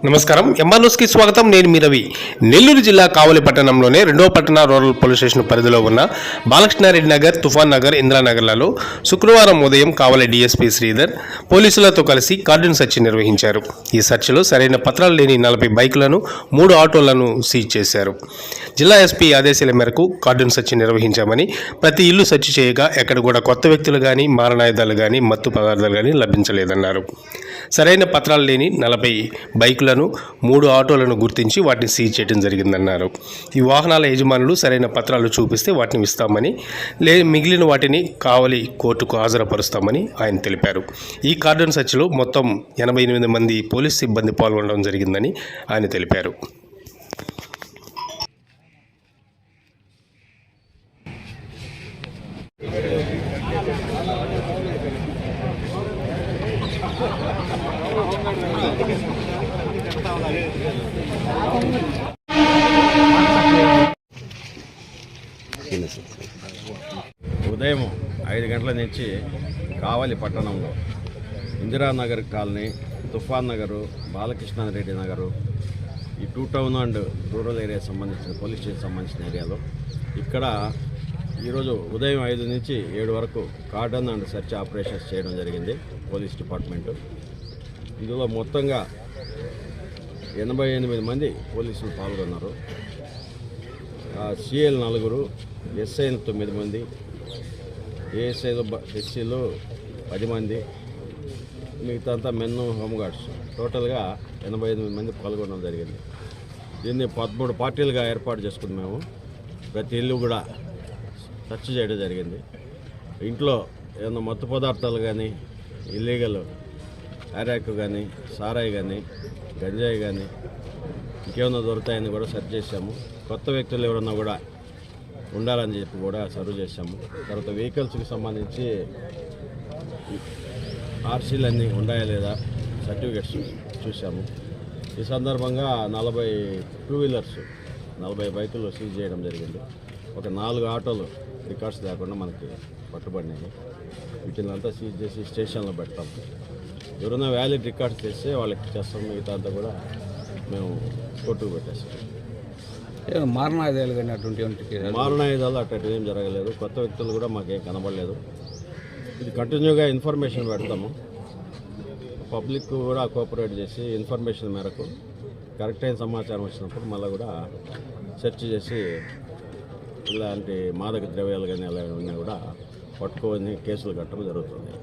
నమస్కారం, ఎంఆర్న్యూస్కి స్వాగతం. నేను మీ రవి. నెల్లూరు జిల్లా కావలి పట్టణంలోనే 2వ పట్టణ రూరల్ పోలీస్ స్టేషన్ పరిధిలో ఉన్న బాలకృష్ణారెడ్డి నగర్, తుఫాన్ నగర్, ఇందిరానగర్లలో శుక్రవారం ఉదయం కావలి డీఎస్పీ శ్రీధర్ పోలీసులతో కలిసి కార్డన్ సెర్చ్ నిర్వహించారు. ఈ సెర్చ్లో సరైన పత్రాలు లేని 40 బైకులను, 3 ఆటోలను సీజ్ చేశారు. జిల్లా ఎస్పీ ఆదేశాల మేరకు కార్డన్ సెర్చ్ నిర్వహించామని, ప్రతి ఇల్లు సెర్చ్ చేయగా ఎక్కడ కూడా కొత్త వ్యక్తులు కానీ, మారణాయుధాలు కానీ, మత్తు పదార్థాలు కానీ లభించలేదన్నారు. సరైన పత్రాలు లేని 40 బైకులను, 3 ఆటోలను గుర్తించి వాటిని సీజ్ చేయడం జరిగిందన్నారు. ఈ వాహనాల యజమానులు సరైన పత్రాలు చూపిస్తే వాటిని ఇస్తామని, మిగిలిన వాటిని కావలి కోర్టుకు హాజరుపరుస్తామని ఆయన తెలిపారు. ఈ కార్డన్ సెర్చ్లో మొత్తం 88 మంది పోలీస్ సిబ్బంది పాల్గొనడం జరిగిందని ఆయన తెలిపారు. ఉదయం 5 గంటల నుంచి కావలి పట్టణంలో ఇందిరానగర్ కాలనీ, తుఫాన్ నగరు, బాలకృష్ణారెడ్డి నగరు, ఈ 2 టౌన్ అండ్ రూరల్ ఏరియా సంబంధించిన పోలీస్ స్టేషన్ సంబంధించిన ఏరియాలో ఇక్కడ ఈరోజు ఉదయం 5 నుంచి 7 వరకు కార్డన్ అండ్ సెర్చ్ ఆపరేషన్స్ చేయడం జరిగింది పోలీస్ డిపార్ట్మెంటు. ఇందులో మొత్తంగా 88 మంది పోలీసులు పాల్గొన్నారు. సిఎల్ 4, ఎస్ఐలు 9 మంది, ఏఎస్ఐలు ఎస్సీలు 10 మంది, మిగతా అంతా మెన్ హోంగార్డ్స్. టోటల్గా 88 మంది పాల్గొనడం జరిగింది. దీన్ని 13 పార్టీలుగా ఏర్పాటు చేసుకుని మేము ప్రతి ఇల్లు కూడా సెర్చ్ చేయడం జరిగింది. ఇంట్లో ఏమైనా మత్తు పదార్థాలు కానీ, ఇల్లీగల్ అరాక్ కానీ, సారాయి కానీ, గంజాయి కానీ ఇంకేమైనా దొరుకుతాయని కూడా సెర్చ్ చేశాము. కొత్త వ్యక్తులు ఎవరన్నా కూడా ఉండాలని చెప్పి కూడా సర్వ్ చేశాము. తర్వాత వెహికల్స్కి సంబంధించి ఆర్సీలు అన్నీ ఉన్నాయా లేదా సర్టిఫికెట్స్ చూసాము. ఈ సందర్భంగా 40 2 వీలర్స్, 40 బైకులు సీజ్ చేయడం జరిగింది. ఒక 4 ఆటోలు రికార్డ్స్ లేకుండా మనకి పట్టుబడినాయి. వీటినంతా సీజ్ చేసి స్టేషన్లో పెడతాం. ఎవరైనా వ్యాలిడ్ రికార్డ్స్ చేస్తే వాళ్ళకి చేస్తాం. మిగతా అంతా కూడా మేము కోర్టుకు పెట్టేస్తాం. మారణాయుధాలు కానీ అటువంటి మారణాయుధాలు అటువంటి ఏం జరగలేదు. కొత్త వ్యక్తులు కూడా మాకేం కనబడలేదు. ఇది కంటిన్యూగా ఇన్ఫర్మేషన్ పెడతాము. పబ్లిక్ కూడా కోఆపరేట్ చేసి ఇన్ఫర్మేషన్ మేరకు కరెక్ట్ అయిన సమాచారం వచ్చినప్పుడు మళ్ళీ కూడా సెర్చ్ చేసి ఇలాంటి మాదక ద్రవ్యాలు కానీ అలా ఉన్నా కూడా పట్టుకొని కేసులు కట్టడం జరుగుతుంది.